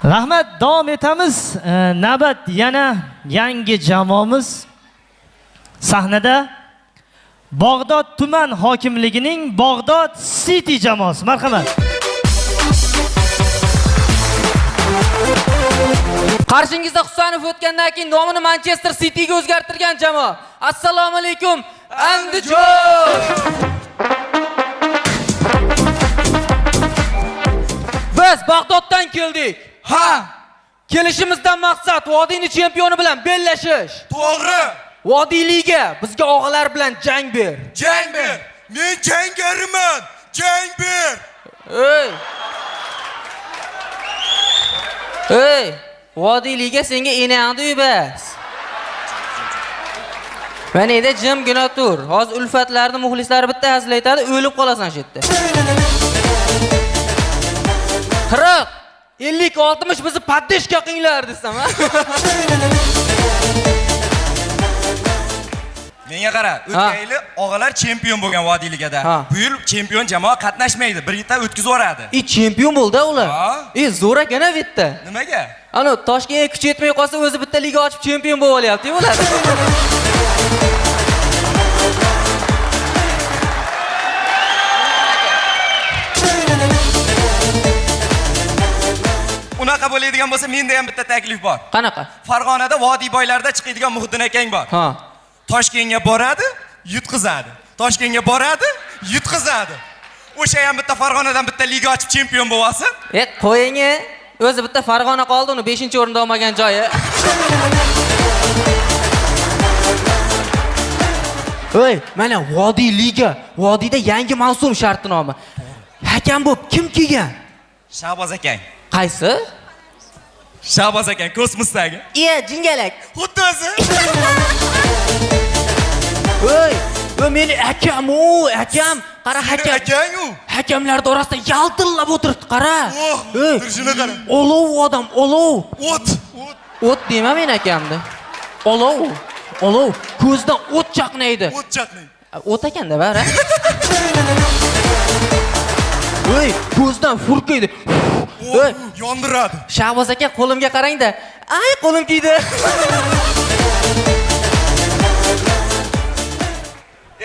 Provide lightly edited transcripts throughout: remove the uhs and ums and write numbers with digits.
Rahmat, davom etamiz. Navbat yana yangi jamoamiz sahnada Bag'dod tuman hokimligining Bag'dod City jamoasi. Marhamat. Qarshingizda Husanov o'tgandan keyin nomini Manchester City ga o'zgartirgan jamoa. Assalomu alaykum, Andijon. Biz Bag'doddan keldik. Ha. Kelishimizdan maqsad Vodiyning chempioni bilan bellashish. To'g'ri. Vodiy liga bizga og'alar bilan jang ber. Jang ber. Men jangariman. Jang ber. Ey, Vodiy liga senga enangni uybas. Menida jimgina tur. Hozir ulfatlarni muxlislar bitta hazil aytadi, o'lib qolasan shu yerda. 40, 50, 60 bizni paddeshga qinglar desam, ha? Menga qara, o'tgan yili og'alar chempion bo'lgan Vodiy ligada. Bu yil chempion jamoa qatnashmaydi, birinta o'tkazib yuboradi. Chempion bo'ldi ular. Zo'r ekan bu yerda. Nimaga? Ana Toshkentga kuch yetmay qolsa o'zi bitta liga ochib chempion bo'lib olyapti-ku ular. Unaqa bo'ladigan bo'lsa, menda ham bitta taklif bor. Qanaqa? Farg'onada Vodiy boylarda chiqadigan Muhiddin akang bor. Toshkentga boradi, yutqizadi. Toshkentga boradi, yutqizadi. O'sha ham bitta Farg'onadan bitta liga ochib chempion bo'lsa. Qo'ying, o'zi bitta Farg'ona qoldi, uni 5-o'rinda olmagan joyi. Voy, mana Vodiy liga, Vodiyda yangi mavsum shartnoma. Hakam bo'lib kim kelgan? Shahboz akang. Qaysi? Shahboz akang kosmosdagi. Jingalak. Xuddi o'zi. Voy, meni akam, akam. Qara hakam. Akang u. Hakamlar orasida yaltillab o'tiribdi, qara. Turishini qara. Olov odam, olov. O't dema men akamni. Olov, ko'zdan o't chaqnaydi. O't ekanda bar, ha? Voy, ko'zdan furkaydi. Voy, yondiradi. Shahboz aka, qo'limga qarang-da. Ay, qo'lim kiydi.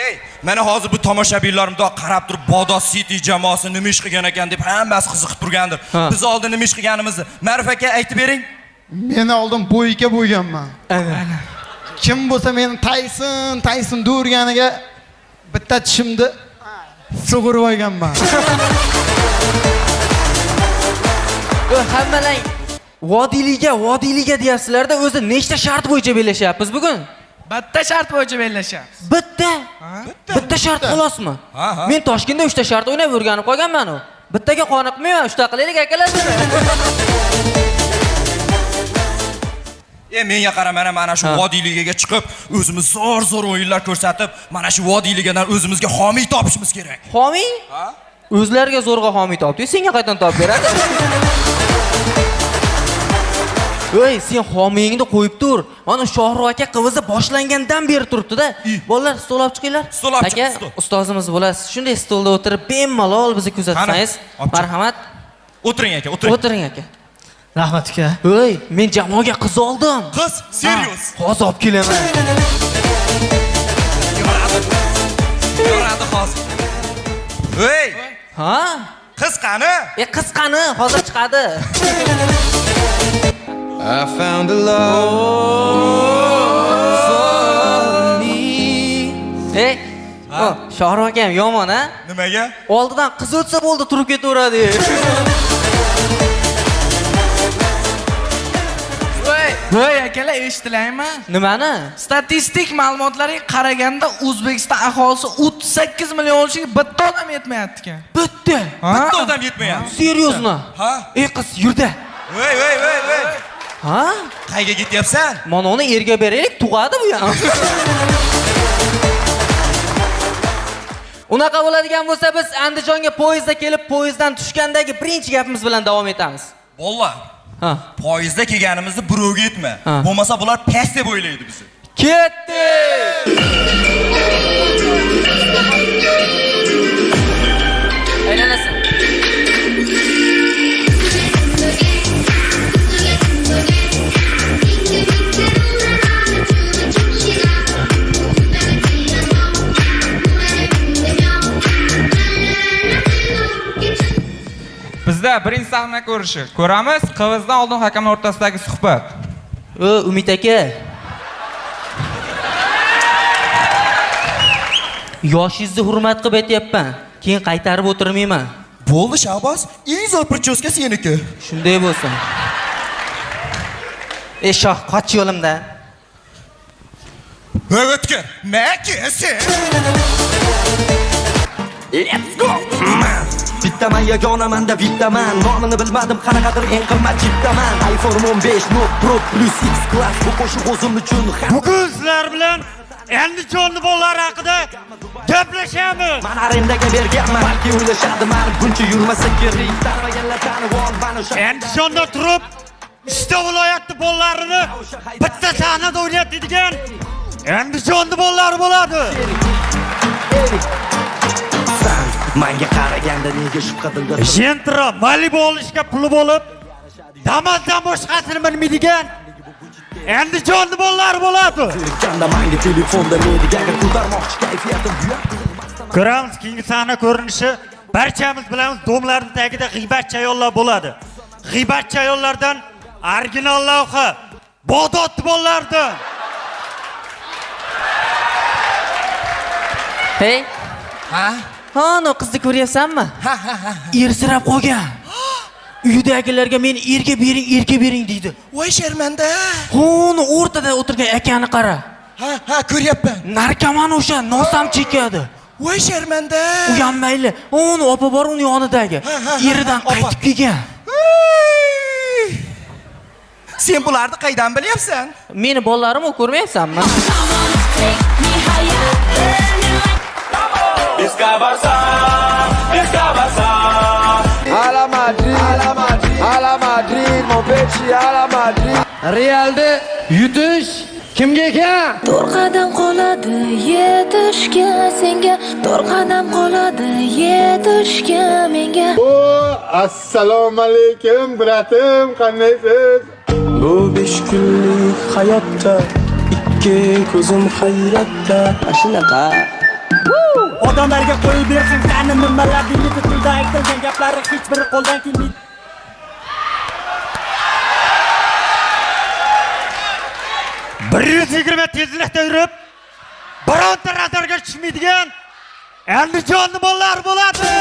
Ey, mana hozir bu tomoshabinlarimda qarab turib Bag'dod City jamoasi nima ish qilgan ekan deb hammasi qiziqib turgandir. Biz oldin nima ish qilganimizni Ma'ruf aka aytib bering. Men oldin bo'yga bo'lganman. Kim bo'lsa meni Tayson do'rganiga bitta tishimni sug'urib olganman. Hammalang Vodiy liga deyapsizlar-da, o'zi nechta shart bo'yicha bellashyapmiz bugun? Bitta shart bo'yicha bellashyapmiz. Bitta shart xolosmi? Men Toshkentda 3 ta shart o'ynab o'rganib qolganman u. Bittaga qoniqmayman, 3 ta qilaylik akalar. Menga qara, mana shu Vodiy ligaga chiqib, o'zimiz zo'r o'yinlar ko'rsatib, mana shu Vodiy ligadan o'zimizga homiy topishimiz kerak. Homiy? O'zlariga zo'rg'a homiy topdi. Senga qaydan topib beradi? Voy, sen homiyingni qo'yib tur. Mana Shohrux aka qivizi boshlangandan beri turibdi-da. Bolalar, stol olib chiqinglar. Aka, ustozimiz bo'lasiz. Shunday stolda o'tirib, bemalol bizni kuzatsangiz, marhamat. O'tiring aka, o'tiring aka. Rahmat aka. Voy, men jamoaga qiz oldim. Qiz, serios. Hozir olib kelaman. Yoradi hozir. Voy. Qiz qani? Qiz qani? Hozir chiqadi. I found a love for me. Shohrux akam yomon, ha? Nimaga? Oldidan qiz o'tsa bo'ldi, turib ketaveradi. Voy akalar, eshitilaymi? Nimani? Statistik ma'lumotlarga qaraganda O'zbekiston aholisi 38 million bo'lishiga bitta odam yetmayapti ekan. Bitta odam yetmayapti. Seriozmi? Qiz, yurda. Voy. Qayga ketyapsan? Mana uni erga beraylik, tug'adi bu ham. Unaqa bo'ladigan bo'lsa, biz Andijonga poyezdda kelib, poyezddan tushgandagi birinchi gapimiz bilan davom etamiz. Bolalar. Poyezdda kelganimizni birovga aytma. Bo'lmasa bular past deb o'ylaydi bizni. Ketdi! Aylanasan. Bizda birinchi sahna ko'rishi. Ko'ramiz, qivizdan oldin hakamlar o'rtasidagi suhbat. Umid aka. Yoshingizni hurmat qilib aytyapman. Keyin qaytarib o'tirmayman. Bo'ldi Shahboz, eng zo'r prichoska seniki. Shunday bo'lsin. Shoh, qoch yo'limdan. O'tkir, sen. Let's go! Bittaman yagonamanda bittaman. Nomini bilmadim, qanaqadir eng qimmat chiptaman. iPhone 15 Note Pro Plus X Class bu qo'shiq o'zim uchun. Bugun sizlar bilan Andijonning bolalar haqida gaplashamiz. Men arendaga berganman, balki o'ylashadi men buncha yurmasa kerak. Tanmaganlar tanib ol, mana o'sha Andijonda turib, Ishta viloyati bolalarini bitta sahnada o'ynatadigan Andijonning bolalari bo'ladi. Menga qaraganda nega shubha bildirdi? Jentro Malibu olishga puli bo'lib, Damasdan boshqasini bilmaydigan Andijonning bolalari bo'ladi. Kanda menga telefonda mediaga ko'tarmoqchi kayfiyatim buyoq. Ko'ramiz, keyingi sahna ko'rinishi barchamiz bilamiz, domlarning tagida g'iybatchi ayollar bo'ladi. G'iybatchi ayollardan original lavha Bag'dod bolalardan. Hey, Ha? no qizni ko'ryapsanmi? Ersirab qolgan. Uydagilarga meni erga bering deydi. Voy sharmanda. Uni o'rtada o'tirgan akani qara. Ha, ko'ryapman. Narkoman o'sha, nosam chekadi. Voy sharmanda. Uyanmayli. Uni opa bor uni yonidagi. Eridan qaytib kelgan. Sen bularni qaydan bilyapsan? Meni bolalarim ko'rmayapsanmi? Ala Madrid, mon petit, ala Madrid. Realda yutish kimga ekan? To'rqadan qoladi yetishga senga, to'rqadan qoladi yetishga menga. Assalomu alaykum, bratim, qandaysiz? Bu 5 kunlik hayotda ikki ko'zim hayratda. Shunaqa. Odamlarga qo'yib bersin, sani nimalar deydi, tilda aytilgan gaplari hech biri qo'ldan kelmaydi. $120 tezlikda yurib, bironta radarga tushmaydigan Andijonning bolalari bo'ladi.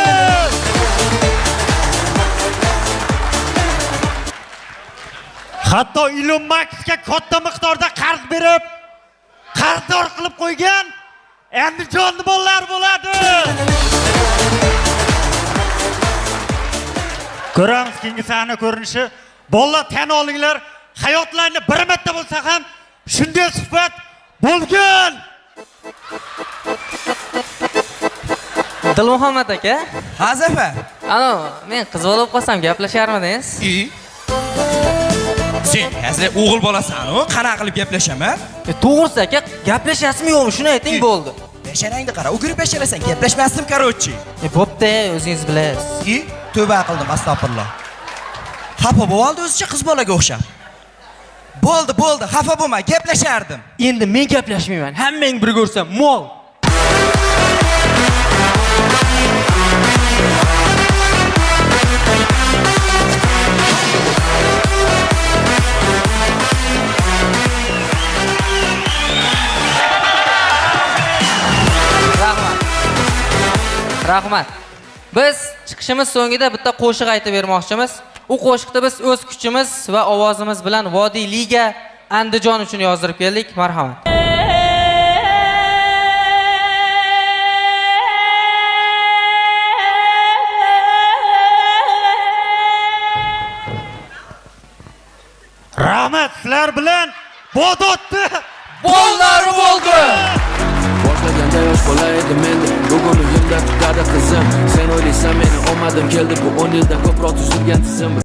Hatto Elon Muskga katta miqdorda qarz berib, qarzdor qilib qo'ygan Andijonning bolalari bo'ladi. Ko'ramiz, keyingi sahna ko'rinishi. Bolalar tan olinglar, hayotlarni bir marta bo'lsa ham shunday suhbat bo'lgan. Dilmuhammad aka. Hazafa. Men qiz bo'lib qolsam gaplasharmidingiz? Sen hozir o'g'il bolasan-ku, qanaqa qilib gaplashaman? To'g'risi aka, gaplashasizmi yo'qmi? Shuni ayting bo'ldi. Besharangni qara, o'girib besharasan, gaplashmasdim qarochi. Bo'pti, o'zingiz bilasiz. Tövba qildim, astag'firullah. Xafa bo'ldi o'zicha qiz bolaga o'xshab. Bo'ldi, xafa bo'lma, gaplashardim. Endi men gaplashmayman. Hammang bir ko'rsam, mol. Rahmat. Biz chiqishimiz so'ngida bitta qo'shiq aytib bermoqchimiz. U qo'shiqda biz o'z kuchimiz va ovozimiz bilan Vodiy Liga Andijon uchun yozdirib keldik. Marhamat. Rahmat, sizlar bilan Bag'dodda Bollar bo'ldi. Boshlaganda yosh bola edim endi, bugun uyimda tutadi qizim. Sen o'ylaysan meni omadim keldi, bu 10 yildan ko'proq tuzilgan tizim.